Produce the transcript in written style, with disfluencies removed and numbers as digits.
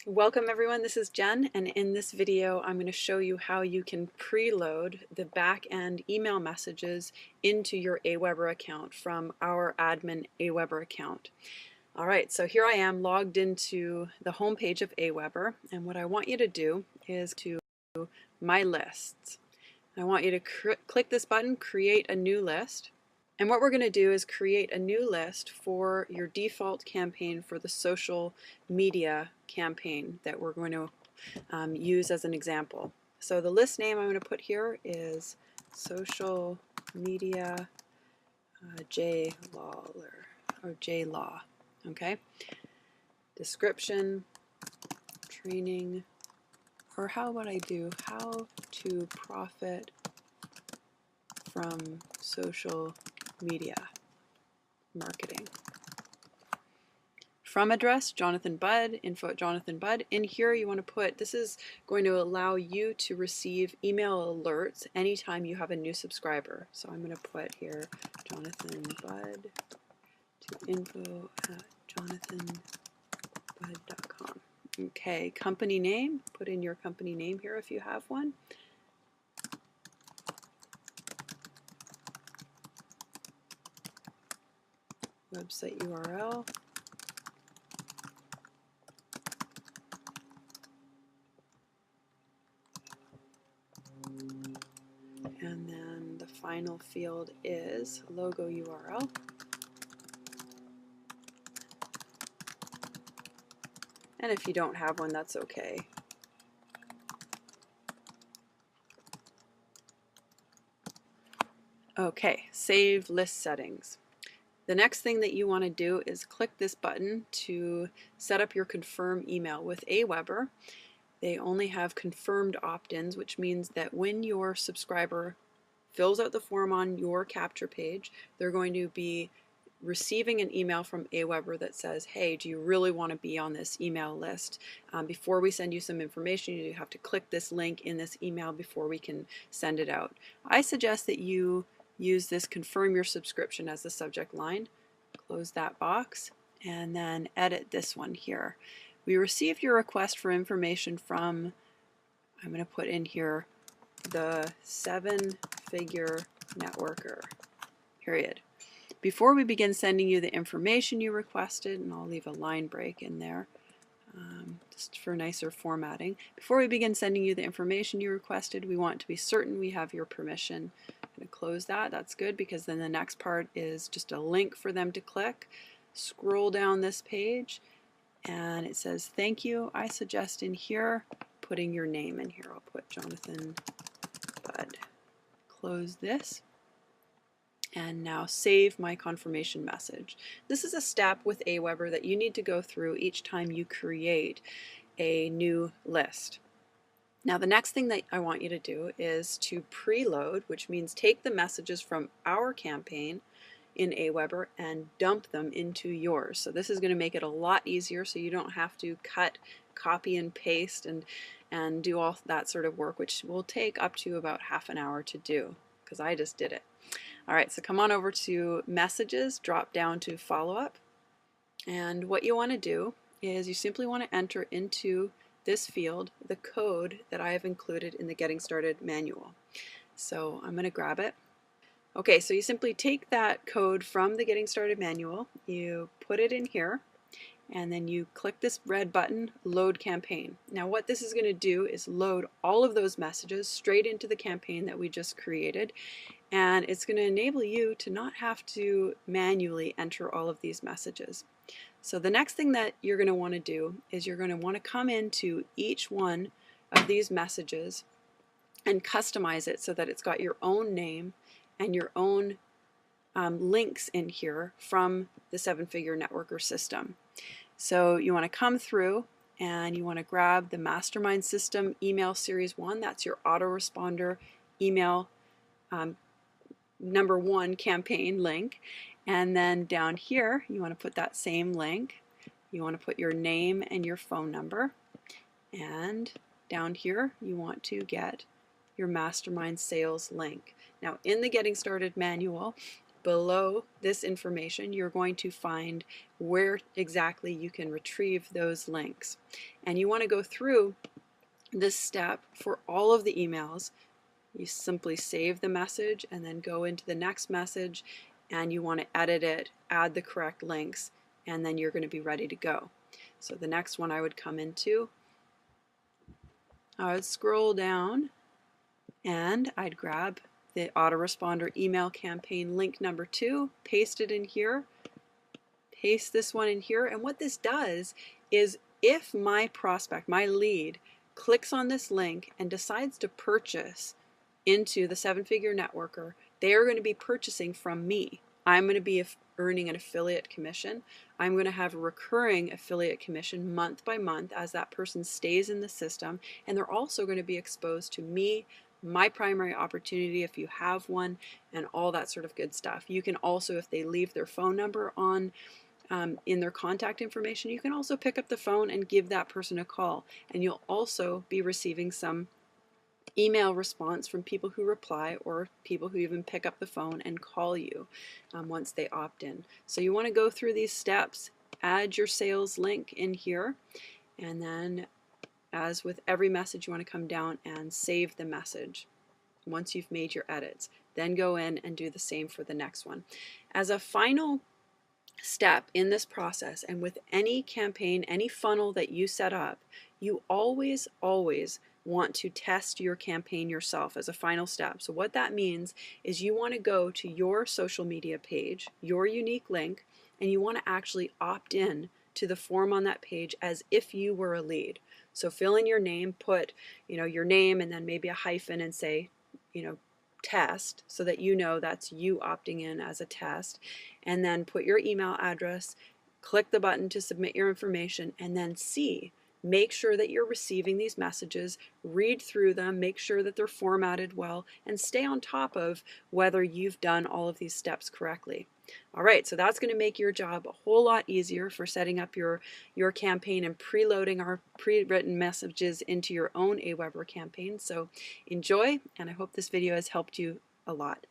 Welcome everyone, this is Jen, and in this video I'm going to show you how you can preload the back-end email messages into your Aweber account from our admin Aweber account. Alright, so here I am logged into the home page of Aweber, and what I want you to do is to My Lists. I want you to click this button, Create a New List. And what we're going to do is create a new list for your default campaign for the social media campaign that we're going to use as an example. So the list name I'm going to put here is Social Media J-Law or J-Law. Okay. Description, training, or how would I do how to profit from social media marketing. From address, Jonathan Budd, info at Jonathan Budd. In here you want to put, this is going to allow you to receive email alerts anytime you have a new subscriber. So I'm going to put here Jonathan Budd to info at jonathanbudd.com. Okay, company name, put in your company name here if you have one. Website URL. And then the final field is logo URL. And if you don't have one, that's okay. Okay, save list settings. The next thing that you want to do is click this button to set up your confirm email. With Aweber, they only have confirmed opt-ins, which means that when your subscriber fills out the form on your capture page, they're going to be receiving an email from Aweber that says, hey, do you really want to be on this email list? Before we send you some information, you have to click this link in this email before we can send it out. I suggest that you use this confirm your subscription as the subject line. Close that box and then edit this one here. We received your request for information from, I'm going to put in here, the 7-figure networker, period. Before we begin sending you the information you requested, and I'll leave a line break in there just for nicer formatting. Before we begin sending you the information you requested, we want to be certain we have your permission. I'm going to close that. That's good, because then the next part is just a link for them to click. Scroll down this page and it says thank you. I suggest in here putting your name in here. I'll put Jonathan Budd. Close this. And now save my confirmation message. This is a step with Aweber that you need to go through each time you create a new list. Now the next thing that I want you to do is to preload, which means take the messages from our campaign in Aweber and dump them into yours. So this is going to make it a lot easier, so you don't have to cut, copy and paste and do all that sort of work, which will take up to about half an hour to do, because I just did it. Alright, so come on over to Messages, drop down to Follow-up, and what you want to do is you simply want to enter into this field the code that I have included in the Getting Started manual. So I'm going to grab it. Okay, so you simply take that code from the Getting Started manual, you put it in here, and then you click this red button, Load Campaign. Now what this is going to do is load all of those messages straight into the campaign that we just created, and it's going to enable you to not have to manually enter all of these messages. So the next thing that you're going to want to do is you're going to want to come into each one of these messages and customize it so that it's got your own name and your own links in here from the 7-figure networker system. So you want to come through and you want to grab the Mastermind System Email Series 1. That's your autoresponder email number 1 campaign link. And then down here you want to put that same link. You want to put your name and your phone number. And down here you want to get your Mastermind Sales link. Now in the Getting Started manual, below this information, you're going to find where exactly you can retrieve those links. And you want to go through this step for all of the emails. You simply save the message and then go into the next message, and you want to edit it, add the correct links, and then you're going to be ready to go. So the next one I would come into, I would scroll down and I'd grab the autoresponder email campaign link number 2, paste it in here, paste this one in here, and what this does is if my prospect, my lead, clicks on this link and decides to purchase into the 7-Figure Networker, they are going to be purchasing from me. I'm going to be earning an affiliate commission. I'm going to have a recurring affiliate commission month by month as that person stays in the system, and they're also going to be exposed to me, my primary opportunity if you have one, and all that sort of good stuff. You can also, if they leave their phone number on in their contact information, you can also pick up the phone and give that person a call, and you'll also be receiving some email response from people who reply or people who even pick up the phone and call you once they opt in. So you want to go through these steps, add your sales link in here, and then as with every message, you want to come down and save the message once you've made your edits. Then go in and do the same for the next one. As a final step in this process, and with any campaign, any funnel that you set up, you always want to test your campaign yourself as a final step. So what that means is you want to go to your social media page, your unique link, and you want to actually opt in to the form on that page as if you were a lead. So fill in your name, put your name and then maybe a hyphen and say test, so that that's you opting in as a test, and then put your email address, click the button to submit your information, and then make sure that you're receiving these messages, read through them, make sure that they're formatted well, and stay on top of whether you've done all of these steps correctly. All right, so that's going to make your job a whole lot easier for setting up your campaign and preloading our pre-written messages into your own Aweber campaign. So enjoy, and I hope this video has helped you a lot.